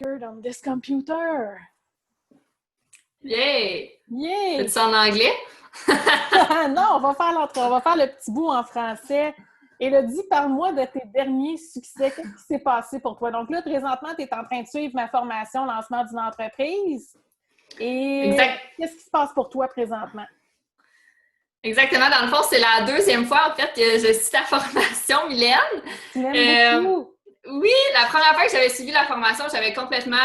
record on this computer. Yay! Yay! Fais-tu ça en anglais? Non, on va faire le petit bout en français. Élodie, parle-moi de tes derniers succès. Qu'est-ce qui s'est passé pour toi? Donc là, présentement, tu es en train de suivre ma formation lancement d'une entreprise. Et qu'est-ce qui se passe pour toi présentement? Exactement. Dans le fond, c'est la deuxième fois, en fait, que je suis ta formation, Mylène. Tu l'aimes beaucoup? Oui, la première fois que j'avais suivi la formation, j'avais complètement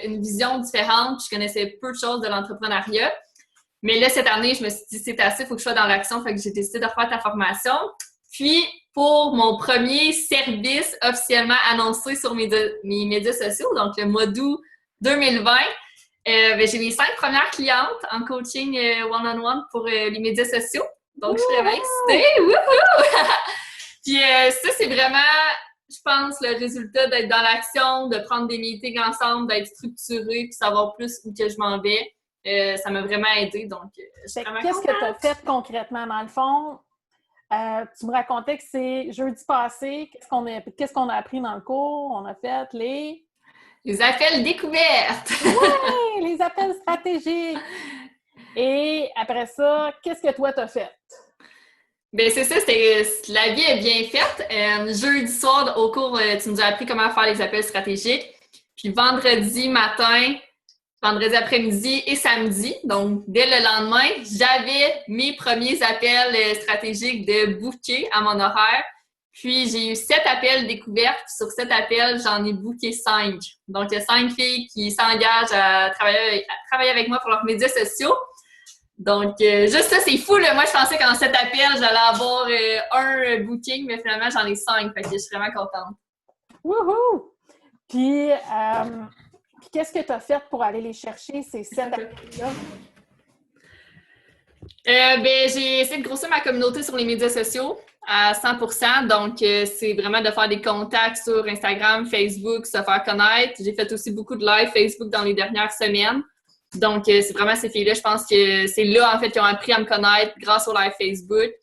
une vision différente, puis je connaissais peu de choses de l'entrepreneuriat. Mais là, cette année, je me suis dit, c'est assez, il faut que je sois dans l'action, fait que j'ai décidé de refaire ta formation. Puis, pour mon premier service officiellement annoncé sur mes médias sociaux, donc le mois d'août 2020, j'ai mes 5 premières clientes en coaching one-on-one pour les médias sociaux. Donc, je suis vraiment excitée! Wouhou! Puis ça, c'est vraiment, je pense, le résultat d'être dans l'action, de prendre des meetings ensemble, d'être structuré, puis savoir plus où que je m'en vais. Ça m'a vraiment aidé, donc je suis vraiment Qu'est-ce que tu as fait concrètement? Dans le fond, tu me racontais que c'est jeudi passé. Qu'est-ce qu'on a appris dans le cours? On a fait les appels découvertes! Oui! Les appels stratégiques! Et après ça, qu'est-ce que toi t'as fait? Bien, c'est ça, la vie est bien faite. Jeudi soir, au cours, tu nous as appris comment faire les appels stratégiques. Puis vendredi matin, vendredi après-midi et samedi, donc dès le lendemain, j'avais mes premiers appels stratégiques de booker à mon horaire. Puis j'ai eu 7 appels découvertes. Puis sur 7 appels, j'en ai booké 5. Donc il y a 5 filles qui s'engagent à travailler avec moi pour leurs médias sociaux. Donc, juste ça, c'est fou, là. Moi, je pensais qu'en 7 appels, j'allais avoir un booking, mais finalement, j'en ai 5. Fait que je suis vraiment contente. Wouhou! Puis qu'est-ce que tu as fait pour aller les chercher, ces 7 appels-là? J'ai essayé de grossir ma communauté sur les médias sociaux à 100%. Donc, c'est vraiment de faire des contacts sur Instagram, Facebook, se faire connaître. J'ai fait aussi beaucoup de live Facebook dans les dernières semaines. Donc, c'est vraiment ces filles-là, je pense que c'est là, en fait, qui ont appris à me connaître grâce au live Facebook,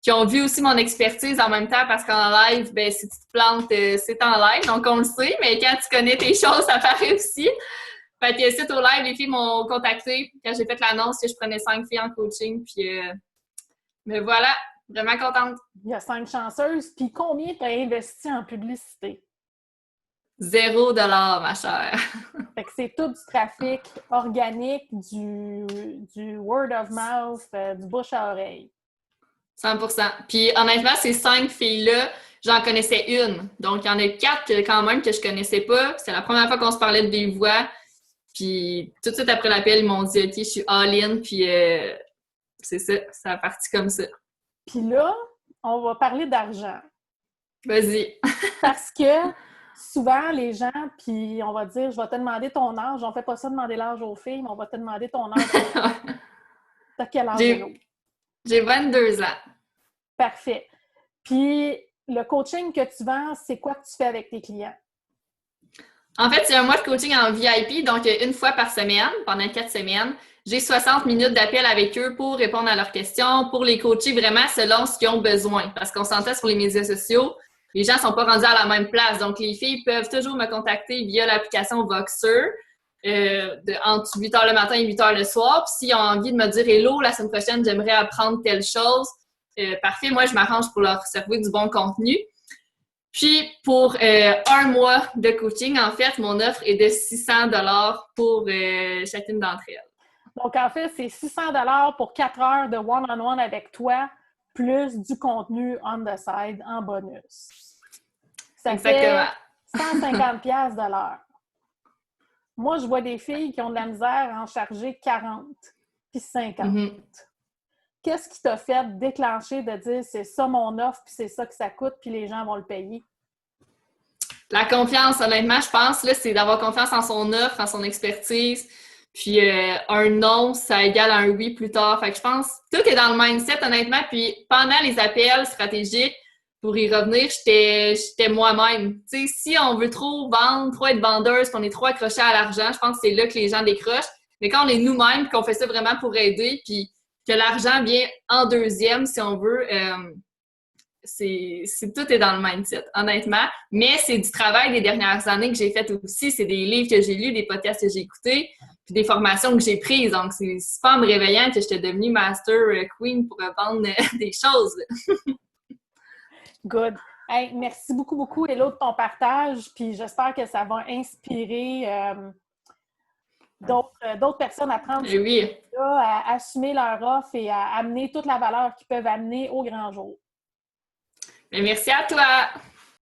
qui ont vu aussi mon expertise en même temps, parce qu'en live, ben si tu te plantes, c'est en live, donc on le sait, mais quand tu connais tes choses, ça paraît aussi. Fait que suite au live, les filles m'ont contacté quand j'ai fait l'annonce que je prenais 5 filles en coaching, puis mais voilà, vraiment contente. Il y a 5 chanceuses, puis combien tu as investi en publicité? 0$, ma chère. Fait que c'est tout du trafic organique, du word of mouth, du bouche à oreille. 100%. Puis honnêtement, ces 5 filles-là, j'en connaissais une. Donc, il y en a 4 quand même que je connaissais pas. C'est la première fois qu'on se parlait de vive voix. Puis tout de suite après l'appel, ils m'ont dit « OK, je suis all-in », puis c'est ça, ça a parti comme ça. Puis là, on va parler d'argent. Vas-y. Parce que souvent, les gens, puis on va dire, je vais te demander ton âge. On fait pas ça demander l'âge aux filles, mais on va te demander ton âge. T'as quel âge? J'ai 22 ans. Parfait. Puis, le coaching que tu vends, c'est quoi que tu fais avec tes clients? En fait, c'est un mois de coaching en VIP, donc une fois par semaine, pendant 4 semaines. J'ai 60 minutes d'appel avec eux pour répondre à leurs questions, pour les coacher vraiment selon ce qu'ils ont besoin. Parce qu'on s'entend sur les médias sociaux, les gens ne sont pas rendus à la même place. Donc, les filles peuvent toujours me contacter via l'application Voxer entre 8h le matin et 8h le soir. Puis, s'ils ont envie de me dire « Hello, la semaine prochaine, j'aimerais apprendre telle chose », parfait, moi, je m'arrange pour leur servir du bon contenu. Puis, pour un mois de coaching, en fait, mon offre est de 600$ pour chacune d'entre elles. Donc, en fait, c'est 600$ pour 4 heures de one-on-one avec toi, plus du contenu on the side en bonus. Ça Exactement. fait 150$ de l'heure. Moi, je vois des filles qui ont de la misère à en charger 40 puis 50. Mm-hmm. Qu'est-ce qui t'a fait déclencher de dire c'est ça mon offre, puis c'est ça que ça coûte, puis les gens vont le payer? La confiance, honnêtement, je pense, là, c'est d'avoir confiance en son offre, en son expertise. Puis un non, ça égale un oui plus tard. Fait que je pense tout est dans le mindset, honnêtement. Puis pendant les appels stratégiques, pour y revenir, j'étais moi-même. Tu sais, si on veut trop vendre, trop être vendeuse, qu'on est trop accroché à l'argent, je pense que c'est là que les gens décrochent. Mais quand on est nous-mêmes, qu'on fait ça vraiment pour aider, puis que l'argent vient en deuxième, si on veut, tout est dans le mindset, honnêtement. Mais c'est du travail des dernières années que j'ai fait aussi. C'est des livres que j'ai lus, des podcasts que j'ai écoutés, puis des formations que j'ai prises. Donc, c'est pas en me réveillant que j'étais devenue Master Queen pour vendre des choses. Good. Hey, merci beaucoup, beaucoup, Hello, de ton partage. Puis j'espère que ça va inspirer d'autres personnes à prendre à assumer leur offre et à amener toute la valeur qu'ils peuvent amener au grand jour. Mais merci à toi!